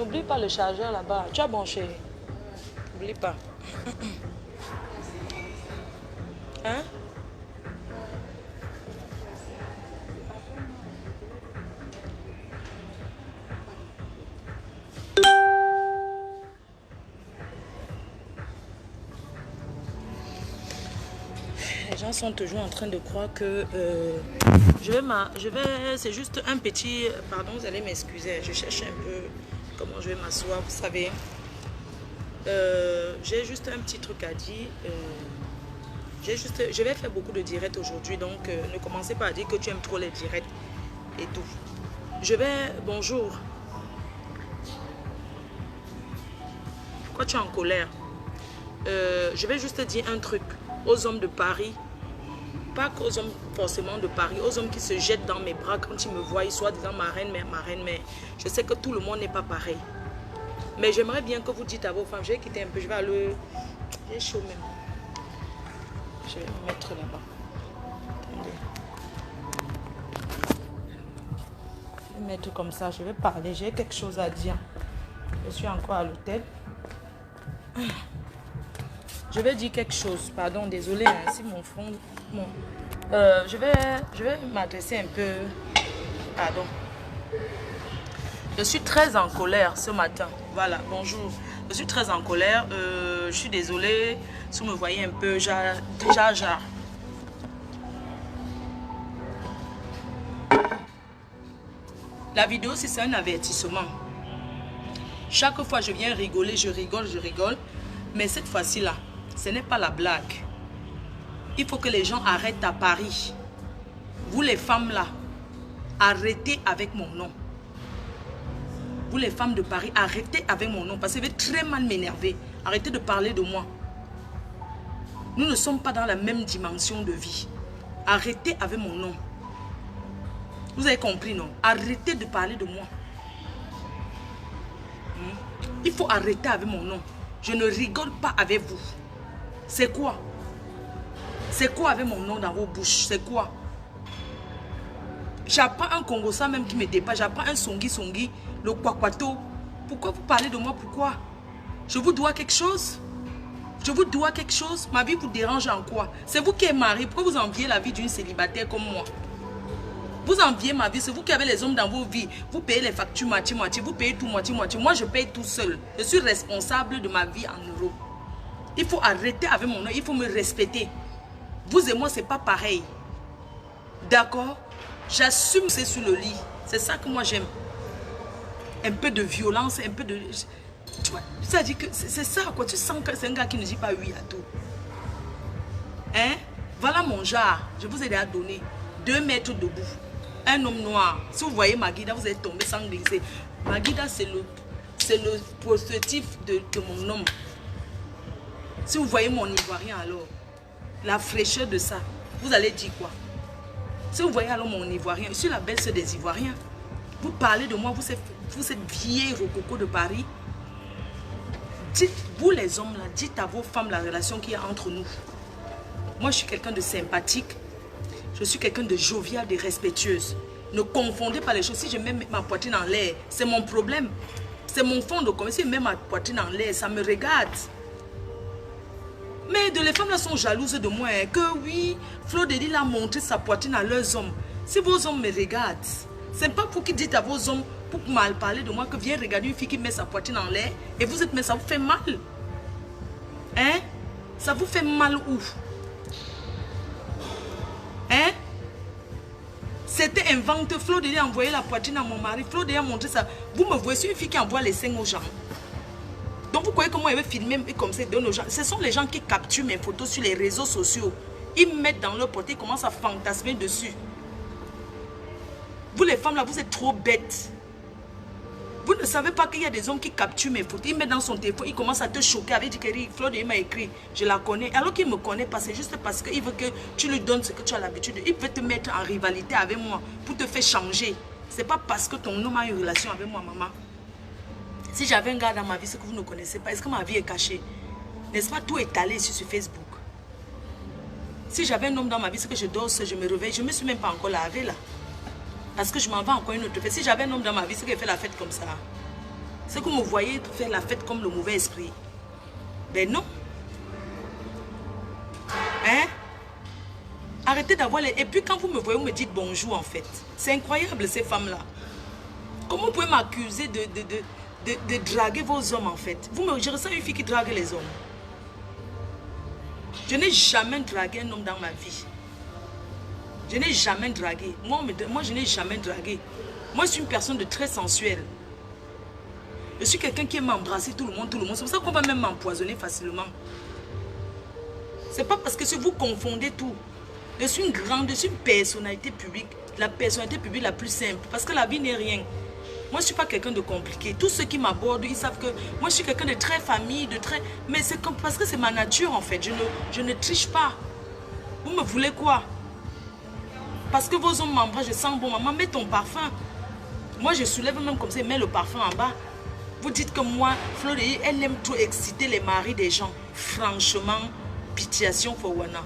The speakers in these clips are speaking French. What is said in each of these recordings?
N'oublie pas le chargeur là-bas. Tu as branché. N'oublie pas. Hein? Les gens sont toujours en train de croire que c'est juste un petit, pardon, vous allez m'excuser, je cherche un peu comment je vais m'asseoir, vous savez. J'ai juste un petit truc à dire. Je vais faire beaucoup de directs aujourd'hui, donc ne commencez pas à dire que tu aimes trop les directs et tout. Bonjour. Pourquoi tu es en colère? Je vais juste dire un truc aux hommes de Paris, pas qu'aux hommes forcément de Paris, aux hommes qui se jettent dans mes bras quand ils me voient, ils soient disant ma reine mère. Je sais que tout le monde n'est pas pareil. Mais j'aimerais bien que vous dites à vos femmes, je vais quitter un peu, je vais aller... J'ai chaud même. Je vais me mettre là-bas. Attendez. Je vais me mettre comme ça, je vais parler, j'ai quelque chose à dire. Je suis encore à l'hôtel. Je vais dire quelque chose, pardon, désolé, hein, si mon fond... Bon. Je vais m'adresser un peu... Pardon. Je suis très en colère ce matin. Voilà, bonjour. Je suis très en colère. Je suis désolée. Si vous me voyez un peu, déjà. La vidéo, c'est un avertissement. Chaque fois, je viens rigoler, je rigole. Mais cette fois-ci-là, ce n'est pas la blague. Il faut que les gens arrêtent à Paris. Vous les femmes là, arrêtez avec mon nom. Vous les femmes de Paris, arrêtez avec mon nom. Parce que ça va très mal m'énerver. Arrêtez de parler de moi. Nous ne sommes pas dans la même dimension de vie. Arrêtez avec mon nom. Vous avez compris, non? Arrêtez de parler de moi. Il faut arrêter avec mon nom. Je ne rigole pas avec vous. C'est quoi? C'est quoi avec mon nom dans vos bouches? C'est quoi? J'apprends un Congossa même qui me dépasse. J'apprends un Songi, le Kwakwato. Pourquoi vous parlez de moi? Pourquoi? Je vous dois quelque chose? Je vous dois quelque chose? Ma vie vous dérange en quoi? C'est vous qui êtes marié. Pourquoi vous enviez la vie d'une célibataire comme moi? Vous enviez ma vie. C'est vous qui avez les hommes dans vos vies. Vous payez les factures moitié-moitié. Vous payez tout moitié-moitié. Moi, je paye tout seul. Je suis responsable de ma vie en euros. Il faut arrêter avec mon nom. Il faut me respecter. Vous et moi, c'est pas pareil. D'accord? J'assume c'est sur le lit. C'est ça que moi j'aime. Un peu de violence, un peu de... Tu vois, ça dit que c'est ça quoi. Tu sens que c'est un gars qui ne dit pas oui à tout. Hein? Voilà mon genre. Je vous ai déjà donné 2 mètres debout. Un homme noir. Si vous voyez Magida, vous êtes tombé sans glisser. Magida, c'est le prototype de mon homme. Si vous voyez mon ivoirien alors, la fraîcheur de ça, vous allez dire quoi? Si vous voyez alors mon ivoirien, je suis la belle-sœur des ivoiriens. Vous parlez de moi, vous cette vieille rococo de Paris. Dites, vous les hommes là, dites à vos femmes la relation qu'il y a entre nous. Moi je suis quelqu'un de sympathique. Je suis quelqu'un de jovial, de respectueuse. Ne confondez pas les choses. Si je mets ma poitrine en l'air, c'est mon problème. C'est mon fond de commerce. Si je mets ma poitrine en l'air, ça me regarde. Mais les femmes là sont jalouses de moi. Hein, que oui, Flo de Lille a montré sa poitrine à leurs hommes. Si vos hommes me regardent, c'est pas pour qu'ils dites à vos hommes, pour mal parler de moi, que viens regarder une fille qui met sa poitrine en l'air. Et vous êtes, mais ça vous fait mal. Hein? Ça vous fait mal où? Hein? C'était inventé. Flo de Lille a envoyé la poitrine à mon mari. Flo de Lille a montré ça. Vous me voyez, c'est une fille qui envoie les seins aux gens. Donc vous croyez comment elle veut filmer comme ça, donne aux gens. Ce sont les gens qui capturent mes photos sur les réseaux sociaux. Ils me mettent dans leur portée, ils commencent à fantasmer dessus. Vous les femmes là, vous êtes trop bêtes. Vous ne savez pas qu'il y a des hommes qui capturent mes photos. Ils mettent dans son téléphone, ils commencent à te choquer avec du Flo de m'a écrit, je la connais. Alors qu'il ne me connaît pas, c'est juste parce qu'il veut que tu lui donnes ce que tu as l'habitude. Il veut te mettre en rivalité avec moi pour te faire changer. C'est pas parce que ton homme a une relation avec moi, maman. Si j'avais un gars dans ma vie, ce que vous ne connaissez pas, est-ce que ma vie est cachée? N'est-ce pas tout étalé ici sur Facebook? Si j'avais un homme dans ma vie, c'est que je dors, je me réveille, je ne me suis même pas encore lavé là. Parce que je m'en vais encore une autre fois. Si j'avais un homme dans ma vie, c'est qu'il fait la fête comme ça. C'est que vous me voyez faire la fête comme le mauvais esprit. Ben non. Hein? Arrêtez d'avoir les... Et puis quand vous me voyez, vous me dites bonjour en fait. C'est incroyable ces femmes-là. Comment vous pouvez m'accuser de draguer vos hommes en fait? Je ressens une fille qui drague les hommes. Je n'ai jamais dragué un homme dans ma vie. Je n'ai jamais dragué. Moi je n'ai jamais dragué. Moi, je suis une personne de très sensuelle. Je suis quelqu'un qui aime embrasser tout le monde. C'est pour ça qu'on va même m'empoisonner facilement. C'est pas parce que si vous confondez tout. Je suis une personnalité publique. La personnalité publique la plus simple. Parce que la vie n'est rien. Moi, je ne suis pas quelqu'un de compliqué. Tous ceux qui m'abordent, ils savent que moi, je suis quelqu'un de très famille, de très... Mais c'est parce que c'est ma nature, en fait. Je ne triche pas. Vous me voulez quoi? Parce que vos hommes m'embrassent, je sens bon. Maman, mets ton parfum. Moi, je soulève même comme ça, mets le parfum en bas. Vous dites que moi, Flori, elle aime trop exciter les maris des gens. Franchement, pitiation for Wana.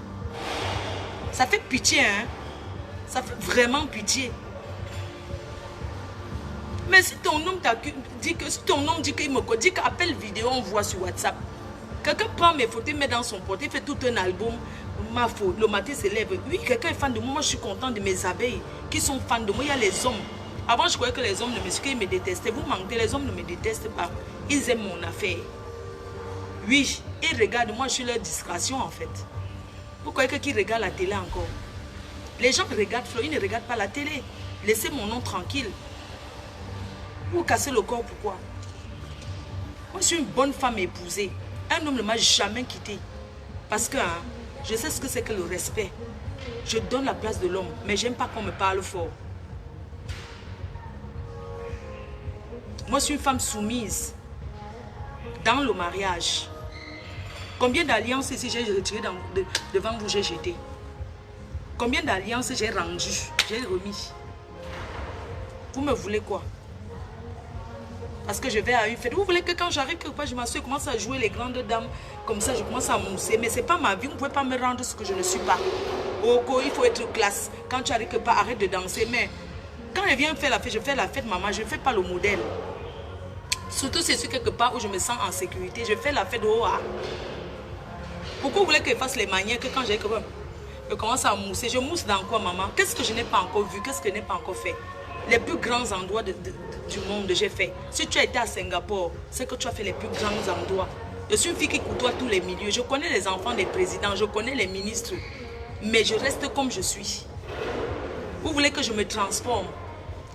Ça fait pitié, hein? Ça fait vraiment pitié. Mais si ton homme dit qu'il me dit qu'appelle vidéo, on voit sur WhatsApp. Quelqu'un prend mes photos, met dans son portrait, fait tout un album. Ma faute, le matin se lève. Oui, quelqu'un est fan de moi. Moi, je suis content de mes abeilles qui sont fans de moi. Il y a les hommes. Avant, je croyais que les hommes ne me suivaient, ils me détestaient. Vous mentez, les hommes ne me détestent pas. Ils aiment mon affaire. Oui, ils regardent. Moi, je suis leur distraction, en fait. Vous croyez qu'ils regardent la télé encore? Les gens regardent Flo, ils ne regardent pas la télé. Laissez mon nom tranquille. Vous cassez le corps, pourquoi? Moi, je suis une bonne femme épousée. Un homme ne m'a jamais quitté. Parce que je sais ce que c'est que le respect. Je donne la place de l'homme, mais j'aime pas qu'on me parle fort. Moi, je suis une femme soumise dans le mariage. Combien d'alliances ici j'ai retiré devant vous, j'ai jeté? Combien d'alliances j'ai rendues, j'ai remis? Vous me voulez quoi? Parce que je vais à une fête. Vous voulez que quand j'arrive quelque part, je m'assieds, je commence à jouer les grandes dames. Comme ça, je commence à mousser. Mais ce n'est pas ma vie. Vous ne pouvez pas me rendre ce que je ne suis pas. Oh, il faut être classe. Quand tu arrives quelque part, arrête de danser. Mais quand elle vient faire la fête, je fais la fête, maman. Je ne fais pas le modèle. Surtout si je suis quelque part où je me sens en sécurité. Je fais la fête au haut. Pourquoi vous voulez que je fasse les manières que quand j'ai quelque part, je commence à mousser? Je mousse dans quoi, maman? Qu'est-ce que je n'ai pas encore vu? Qu'est-ce que je n'ai pas encore fait? Les plus grands endroits du monde, j'ai fait. Si tu as été à Singapour, c'est que tu as fait les plus grands endroits. Je suis une fille qui côtoie tous les milieux. Je connais les enfants des présidents, je connais les ministres. Mais je reste comme je suis. Vous voulez que je me transforme?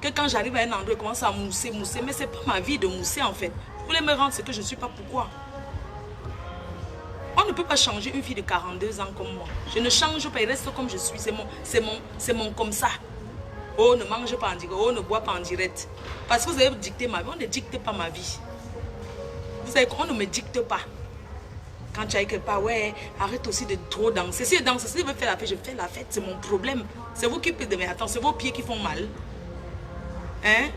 Que quand j'arrive à un endroit, je commence à mousser. Mais ce n'est pas ma vie de mousser en fait. Vous voulez me rendre ce que je ne suis pas, pourquoi? On ne peut pas changer une fille de 42 ans comme moi. Je ne change pas, il reste comme je suis. C'est mon comme ça. Oh, ne mange pas en direct. Oh, ne bois pas en direct. Parce que vous avez dicté ma vie. On ne dicte pas ma vie. Vous savez qu'on ne me dicte pas. Quand tu as quelque part, ouais, arrête aussi de trop danser. Si je danse, si je veux faire la fête, je fais la fête. C'est mon problème. C'est vous qui payez. Mais attends, c'est vos pieds qui font mal. Hein?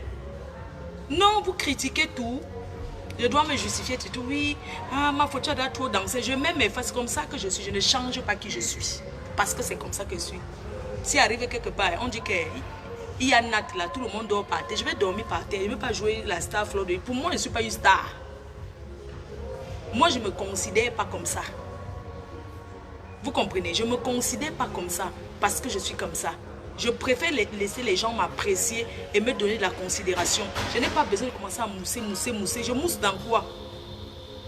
Non, vous critiquez tout. Je dois me justifier. Tu dis, oui, ma faute, tu as trop dansé. Je mets mes faces comme ça que je suis. Je ne change pas qui je suis. Parce que c'est comme ça que je suis. Si arrive quelque part, on dit que... Il y a Nat là, tout le monde dort par terre. Je vais dormir par terre. Je ne vais pas jouer la star Flo. Pour moi, je ne suis pas une star. Moi, je ne me considère pas comme ça. Vous comprenez? Je ne me considère pas comme ça parce que je suis comme ça. Je préfère laisser les gens m'apprécier et me donner de la considération. Je n'ai pas besoin de commencer à mousser. Je mousse dans quoi?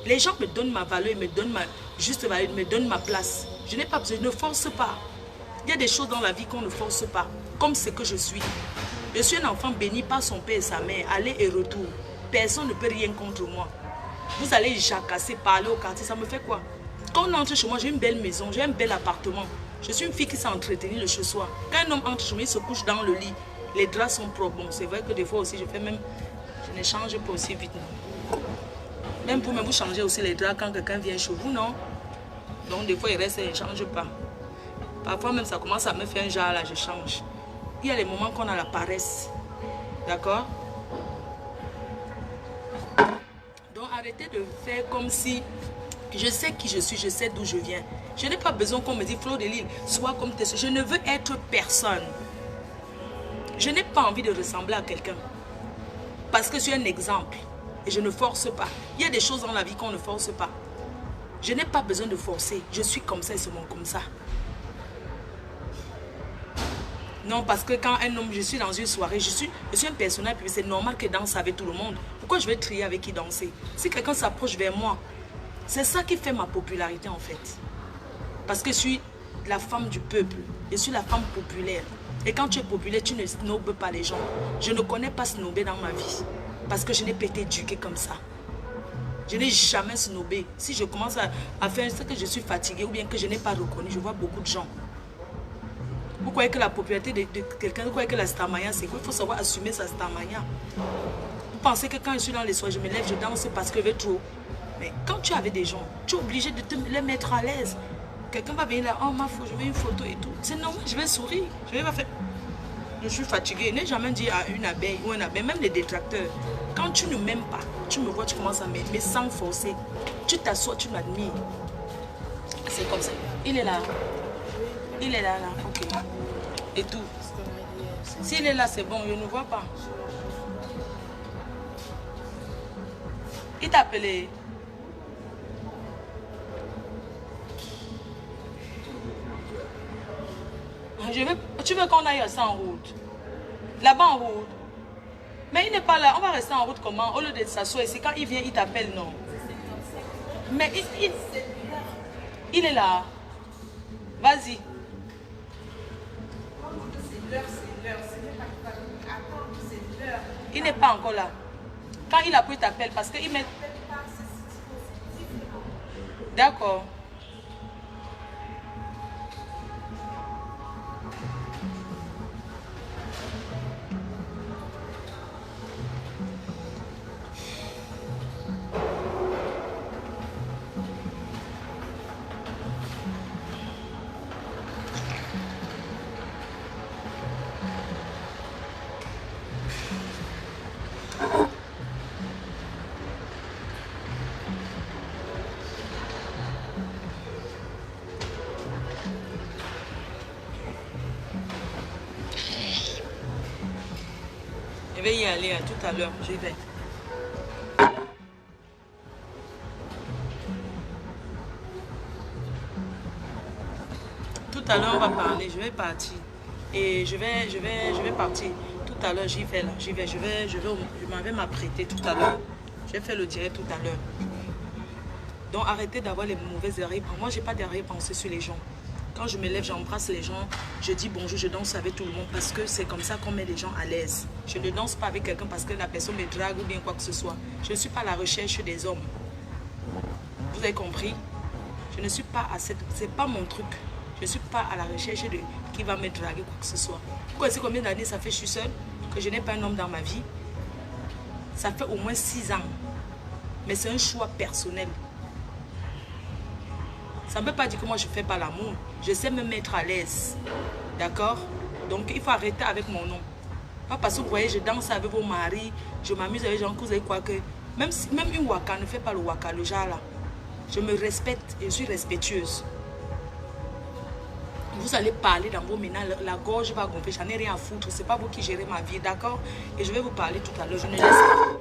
Les gens me donnent ma valeur, ils me donnent ma juste valeur, ils me donnent ma place. Je n'ai pas besoin, je ne force pas. Il y a des choses dans la vie qu'on ne force pas. Comme ce que je suis. Je suis un enfant béni par son père et sa mère. Aller et retour. Personne ne peut rien contre moi. Vous allez jacasser, parler au quartier, ça me fait quoi? Quand on entre chez moi, j'ai une belle maison, j'ai un bel appartement. Je suis une fille qui s'est entretenue le soir. Quand un homme entre chez moi, il se couche dans le lit. Les draps sont propres. Bon, c'est vrai que des fois aussi, je fais même... Je ne change pas aussi vite. Non. Même pour vous changer aussi les draps quand quelqu'un vient chez vous, non? Donc des fois, il reste et il ne change pas. Parfois même, ça commence à me faire un genre là, je change. Il y a les moments qu'on a la paresse. D'accord? Donc arrêtez de faire comme si je sais qui je suis, je sais d'où je viens. Je n'ai pas besoin qu'on me dise Flo de Lille, sois comme tes soeurs. Je ne veux être personne. Je n'ai pas envie de ressembler à quelqu'un. Parce que je suis un exemple. Et je ne force pas. Il y a des choses dans la vie qu'on ne force pas. Je n'ai pas besoin de forcer. Je suis comme ça et seulement comme ça. Non, parce que quand un homme, je suis dans une soirée, je suis un personnage, puis c'est normal que danse avec tout le monde. Pourquoi je vais trier avec qui danser? Si quelqu'un s'approche vers moi, c'est ça qui fait ma popularité en fait. Parce que je suis la femme du peuple. Je suis la femme populaire. Et quand tu es populaire, tu ne snobes pas les gens. Je ne connais pas snobber dans ma vie. Parce que je n'ai pas été éduquée comme ça. Je n'ai jamais snobé. Si je commence à faire ce que je suis fatiguée ou bien que je n'ai pas reconnu, je vois beaucoup de gens. Vous croyez que la popularité de quelqu'un, vous croyez que la starmania, c'est quoi? Il faut savoir assumer sa starmania. Vous pensez que quand je suis dans les soirées, je me lève, je danse parce que je veux trop. Mais quand tu es avec des gens, tu es obligé de te les mettre à l'aise. Quelqu'un va venir là, oh ma faute, je veux une photo et tout. C'est normal, je vais sourire. Je vais pas faire. Je suis fatiguée. Je n'ai jamais dit à une abeille ou un abeille, même les détracteurs. Quand tu ne m'aimes pas, tu me vois, tu commences à m'aimer, mais sans forcer. Tu t'assois, tu m'admires. C'est comme ça. Il est là. Il est là, là. Ok. Et tout. S'il est là, c'est bon, je ne vois pas. Il t'a appelé. Tu veux qu'on aille rester en route? Là-bas en route. Mais il n'est pas là. On va rester en route comment? Au lieu de s'asseoir ici, quand il vient, il t'appelle, non? Mais il est là. Vas-y. Il n'est pas encore là. Quand il a pris, il t'appelle parce qu'il met... D'accord. Je vais y aller tout à l'heure. J'y vais. Tout à l'heure, on va parler. Je vais partir. Et je vais partir. Tout à l'heure, j'y vais là. Je m'en vais m'apprêter tout à l'heure. Je vais faire le direct tout à l'heure. Donc, arrêtez d'avoir les mauvaises arrière-pensées. Moi, je n'ai pas d'arrière-pensée sur les gens. Quand je me lève, j'embrasse les gens, je dis bonjour, je danse avec tout le monde parce que c'est comme ça qu'on met les gens à l'aise. Je ne danse pas avec quelqu'un parce que la personne me drague ou bien quoi que ce soit. Je ne suis pas à la recherche des hommes. Vous avez compris? Je ne suis pas à cette... C'est pas mon truc. Je ne suis pas à la recherche de qui va me draguer quoi que ce soit. Vous connaissez combien d'années ça fait que je suis seule? Que je n'ai pas un homme dans ma vie? Ça fait au moins 6 ans. Mais c'est un choix personnel. Ça ne veut pas dire que moi je ne fais pas l'amour. Je sais me mettre à l'aise. D'accord? Donc il faut arrêter avec mon nom. Pas parce que vous voyez, je danse avec vos maris, je m'amuse avec les gens que vous avez quoi que... Même une waka ne fait pas le waka, le genre là. Je me respecte et je suis respectueuse. Vous allez parler dans vos ménages, la gorge va gonfler, j'en ai rien à foutre. C'est pas vous qui gérez ma vie, d'accord? Et je vais vous parler tout à l'heure. Je ne laisse pas.